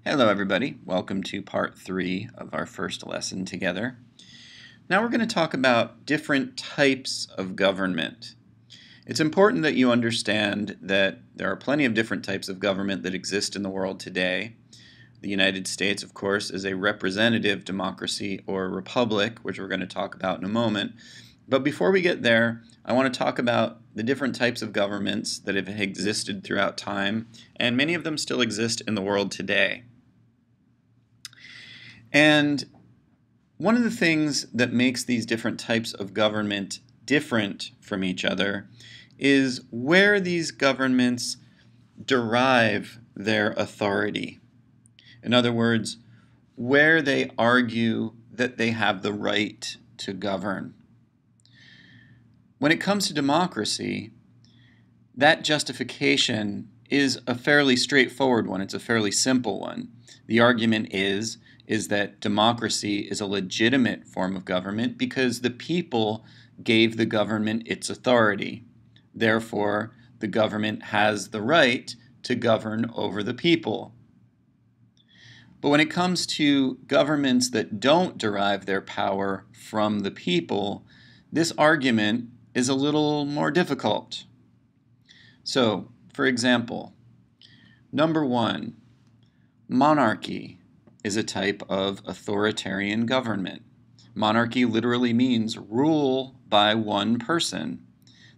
Hello everybody, welcome to part 3 of our first lesson together. Now we're going to talk about different types of government. It's important that you understand that there are plenty of different types of government that exist in the world today. The United States, of course, is a representative democracy or republic, which we're going to talk about in a moment. But before we get there, I want to talk about the different types of governments that have existed throughout time, and many of them still exist in the world today. And one of the things that makes these different types of government different from each other is where these governments derive their authority. In other words, where they argue that they have the right to govern. When it comes to democracy, that justification is a fairly straightforward one. It's a fairly simple one. The argument is that democracy is a legitimate form of government because the people gave the government its authority. Therefore, the government has the right to govern over the people. But when it comes to governments that don't derive their power from the people, this argument is a little more difficult. So, for example, number 1, monarchy is a type of authoritarian government. Monarchy literally means rule by one person.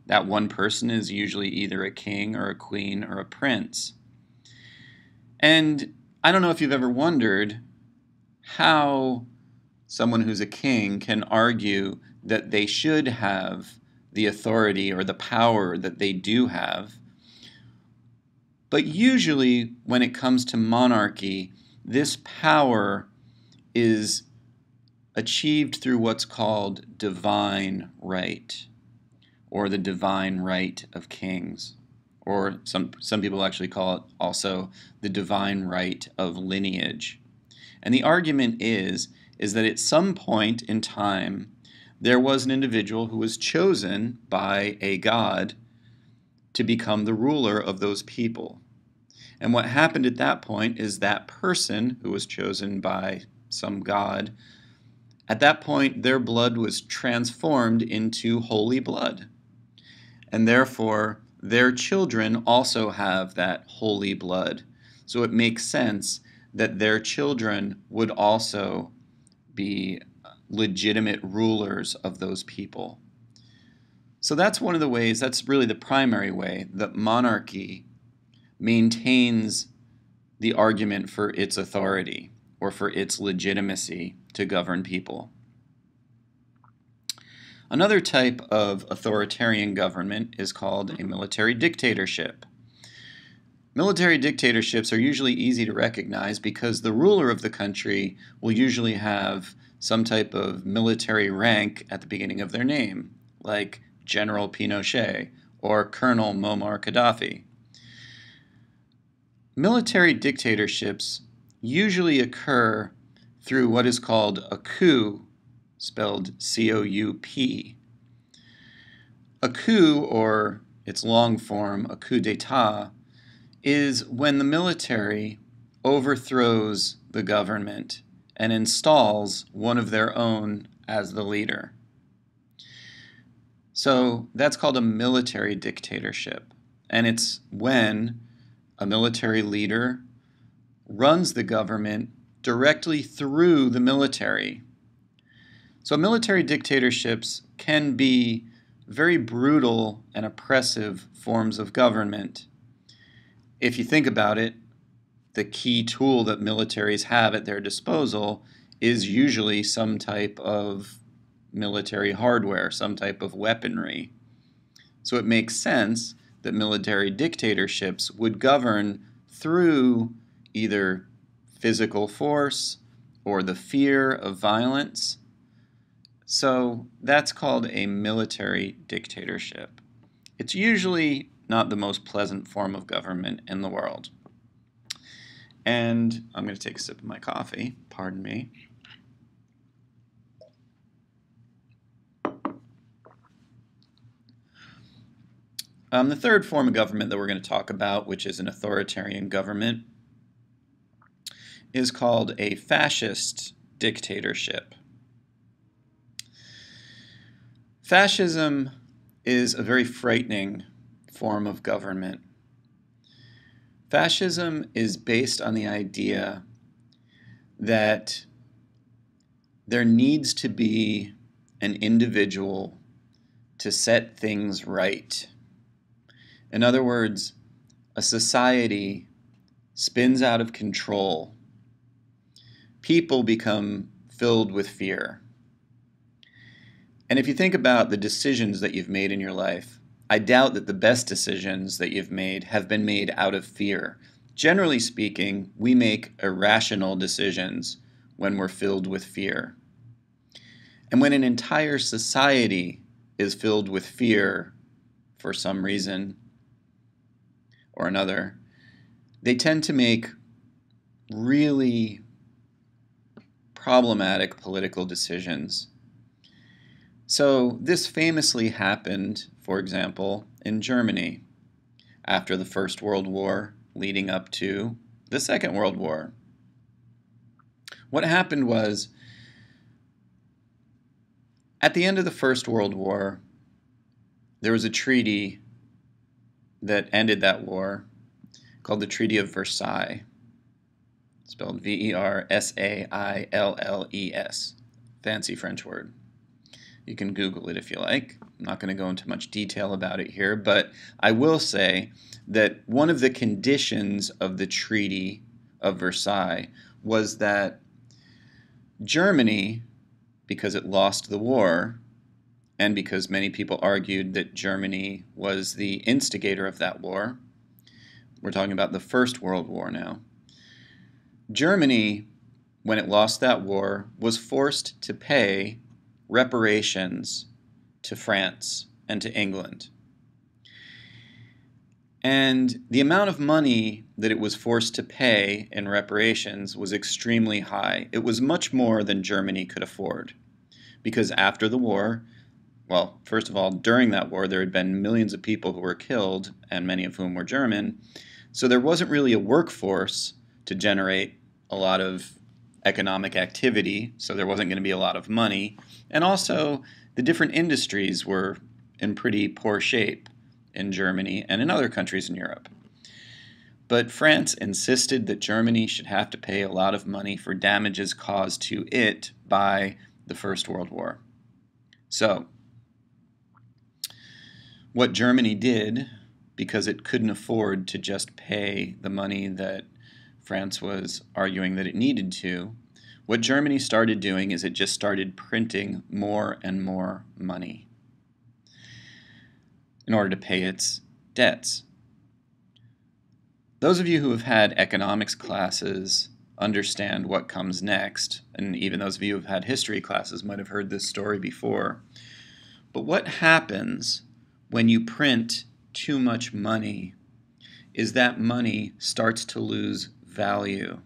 That one person is usually either a king or a queen or a prince. And I don't know if you've ever wondered how someone who's a king can argue that they should have the authority or the power that they do have. But usually when it comes to monarchy, this power is achieved through what's called divine right, or the divine right of kings, or some people actually call it also the divine right of lineage. And the argument is that at some point in time, there was an individual who was chosen by a god to become the ruler of those people. And what happened at that point is that person who was chosen by some god, at that point their blood was transformed into holy blood. And therefore their children also have that holy blood. So it makes sense that their children would also be legitimate rulers of those people. So that's one of the ways, that's really the primary way that monarchy maintains the argument for its authority or for its legitimacy to govern people. Another type of authoritarian government is called a military dictatorship. Military dictatorships are usually easy to recognize because the ruler of the country will usually have some type of military rank at the beginning of their name, like General Pinochet or Colonel Muammar Gaddafi. Military dictatorships usually occur through what is called a coup, spelled C-O-U-P. A coup, or its long form, a coup d'etat, is when the military overthrows the government and installs one of their own as the leader. So that's called a military dictatorship, and it's when a military leader runs the government directly through the military. So military dictatorships can be very brutal and oppressive forms of government. If you think about it, the key tool that militaries have at their disposal is usually some type of military hardware, some type of weaponry. So it makes sense that military dictatorships would govern through either physical force or the fear of violence. So that's called a military dictatorship. It's usually not the most pleasant form of government in the world. And I'm going to take a sip of my coffee, pardon me. The third form of government that we're going to talk about, which is an authoritarian government, is called a fascist dictatorship. Fascism is a very frightening form of government. Fascism is based on the idea that there needs to be an individual to set things right. In other words, a society spins out of control. People become filled with fear. And if you think about the decisions that you've made in your life, I doubt that the best decisions that you've made have been made out of fear. Generally speaking, we make irrational decisions when we're filled with fear. And when an entire society is filled with fear for some reason or another, they tend to make really problematic political decisions. So this famously happened, for example, in Germany after the First World War leading up to the Second World War. What happened was, at the end of the First World War, there was a treaty that ended that war called the Treaty of Versailles, spelled Versailles, fancy French word. You can Google it if you like. I'm not going to go into much detail about it here, but I will say that one of the conditions of the Treaty of Versailles was that Germany, because it lost the war, and because many people argued that Germany was the instigator of that war, we're talking about the First World War now, Germany, when it lost that war, was forced to pay reparations to France and to England. And the amount of money that it was forced to pay in reparations was extremely high. It was much more than Germany could afford. Because after the war, well, first of all, during that war, there had been millions of people who were killed, and many of whom were German. So there wasn't really a workforce to generate a lot of economic activity, so there wasn't going to be a lot of money. And also, the different industries were in pretty poor shape in Germany and in other countries in Europe. But France insisted that Germany should have to pay a lot of money for damages caused to it by the First World War. So, what Germany did, because it couldn't afford to just pay the money that France was arguing that it needed to, what Germany started doing is it just started printing more and more money in order to pay its debts. Those of you who have had economics classes understand what comes next, and even those of you who have had history classes might have heard this story before. But what happens when you print too much money is that money starts to lose value.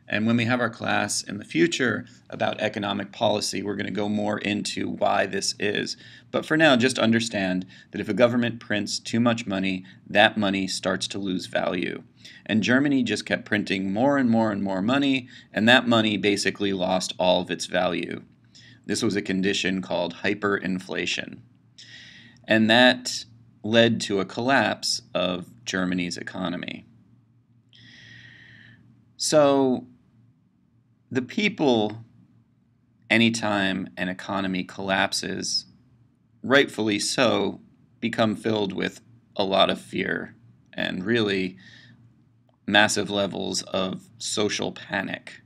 And when we have our class in the future about economic policy, we're going to go more into why this is. But for now, just understand that if a government prints too much money, that money starts to lose value. And Germany just kept printing more and more and more money, and that money basically lost all of its value. This was a condition called hyperinflation. And that led to a collapse of Germany's economy. So, the people, anytime an economy collapses, rightfully so, become filled with a lot of fear and really massive levels of social panic.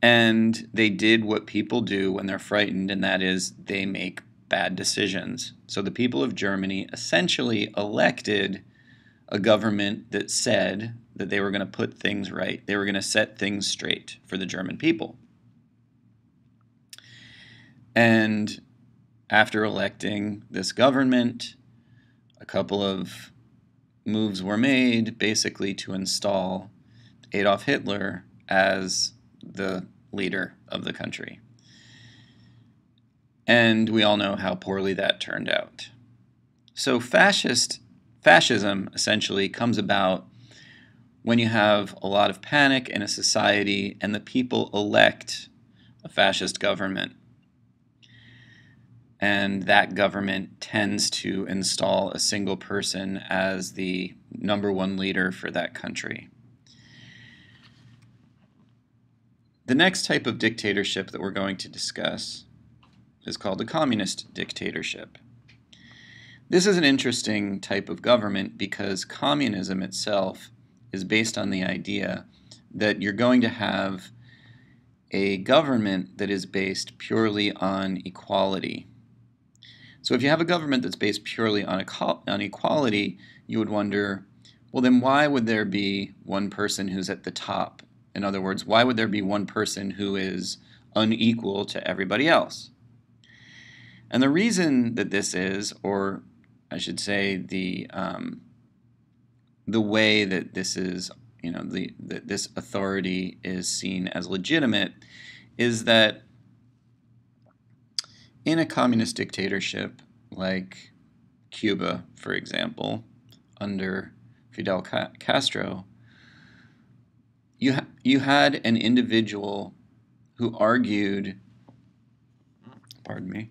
And they did what people do when they're frightened, and that is they make bad decisions. So the people of Germany essentially elected a government that said that they were going to put things right. They were going to set things straight for the German people. And after electing this government, a couple of moves were made basically to install Adolf Hitler as the leader of the country. And we all know how poorly that turned out. So fascism essentially comes about when you have a lot of panic in a society and the people elect a fascist government, and that government tends to install a single person as the #1 leader for that country. The next type of dictatorship that we're going to discuss is called a communist dictatorship. This is an interesting type of government because communism itself is based on the idea that you're going to have a government that is based purely on equality. So if you have a government that's based purely on equality, you would wonder, well, then why would there be one person who's at the top? In other words, why would there be one person who is unequal to everybody else? And the reason that this is, or I should say the way that this is, that this authority is seen as legitimate, is that in a communist dictatorship like Cuba, for example, under Fidel Castro, you had an individual who argued, pardon me,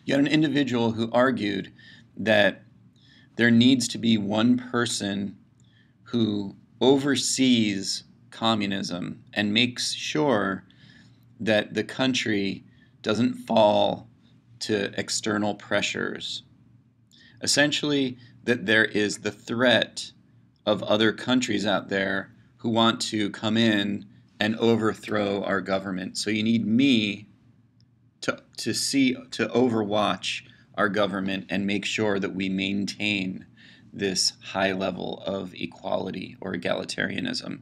you had an individual who argued that there needs to be one person who oversees communism and makes sure that the country doesn't fall to external pressures. Essentially, that there is the threat of other countries out there who want to come in and overthrow our government. So you need me to overwatch our government and make sure that we maintain this high level of equality or egalitarianism.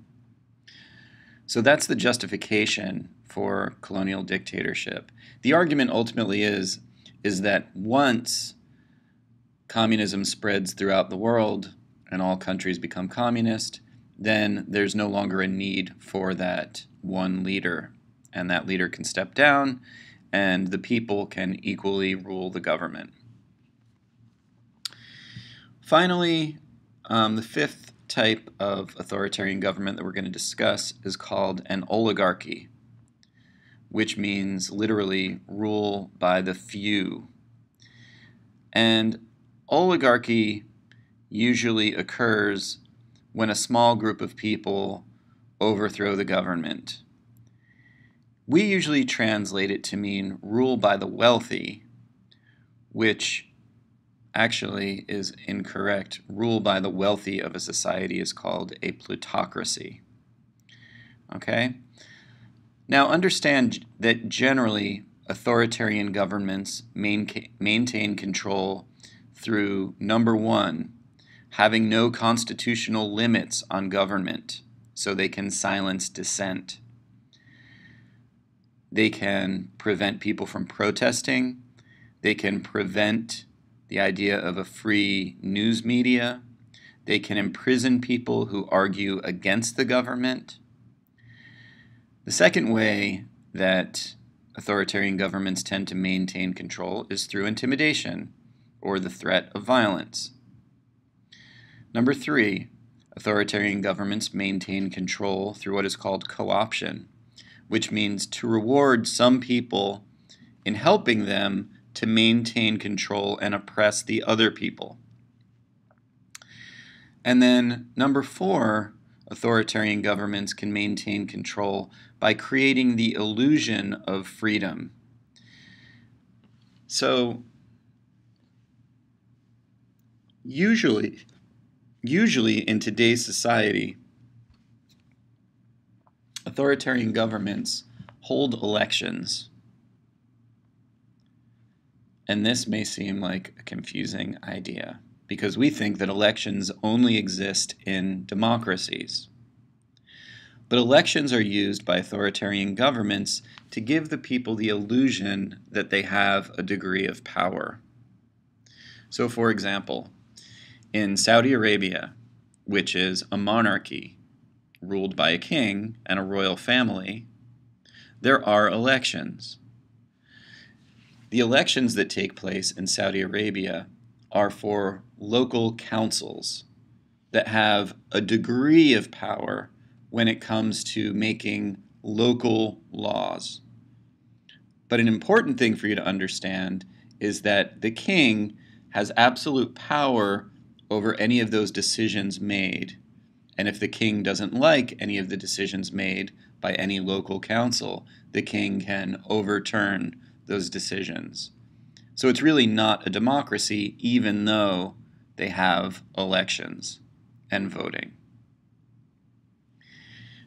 So that's the justification for colonial dictatorship. The argument ultimately is that once communism spreads throughout the world and all countries become communist, then there's no longer a need for that one leader, and that leader can step down and the people can equally rule the government. Finally, the fifth type of authoritarian government that we're going to discuss is called an oligarchy, which means literally rule by the few. And oligarchy usually occurs when a small group of people overthrow the government. We usually translate it to mean rule by the wealthy, which actually is incorrect. Rule by the wealthy of a society is called a plutocracy. Okay? Now understand that generally authoritarian governments maintain control through, number one, having no constitutional limits on government, so they can silence dissent. They can prevent people from protesting. They can prevent the idea of a free news media. They can imprison people who argue against the government. The second way that authoritarian governments tend to maintain control is through intimidation or the threat of violence. Number three, authoritarian governments maintain control through what is called co-option, which means to reward some people in helping them to maintain control and oppress the other people. And then number four, authoritarian governments can maintain control by creating the illusion of freedom. So usually in today's society, authoritarian governments hold elections. And this may seem like a confusing idea because we think that elections only exist in democracies. But elections are used by authoritarian governments to give the people the illusion that they have a degree of power. So for example, in Saudi Arabia, which is a monarchy ruled by a king and a royal family, there are elections. The elections that take place in Saudi Arabia are for local councils that have a degree of power when it comes to making local laws. But an important thing for you to understand is that the king has absolute power over any of those decisions made. And if the king doesn't like any of the decisions made by any local council, the king can overturn those decisions. So it's really not a democracy, even though they have elections and voting.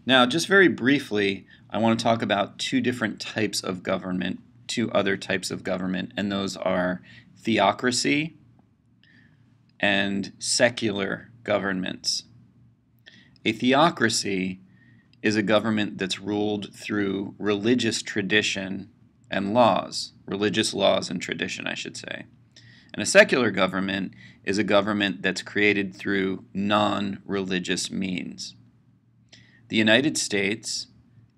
Now, just very briefly, I want to talk about two different types of government, two other types of government, and those are theocracy and secular governments. A theocracy is a government that's ruled through religious tradition and laws, religious laws and tradition, I should say. And a secular government is a government that's created through non-religious means. The United States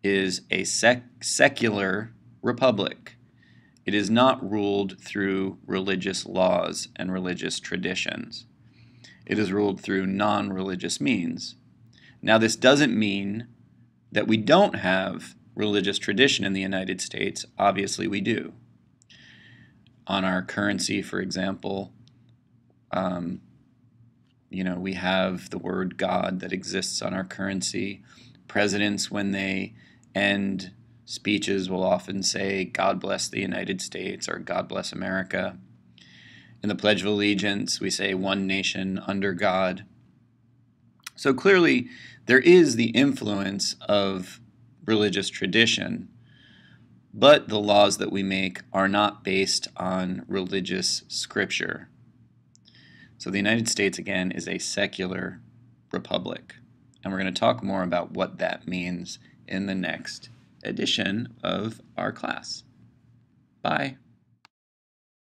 is a secular republic. It is not ruled through religious laws and religious traditions. It is ruled through non-religious means. Now, this doesn't mean that we don't have religious tradition in the United States. Obviously, we do. On our currency, for example, we have the word God that exists on our currency. Presidents, when they end speeches, will often say, "God bless the United States," or "God bless America." In the Pledge of Allegiance, we say, "One nation under God." So clearly, there is the influence of religious tradition, but the laws that we make are not based on religious scripture. So the United States, again, is a secular republic. And we're going to talk more about what that means in the next edition of our class. Bye.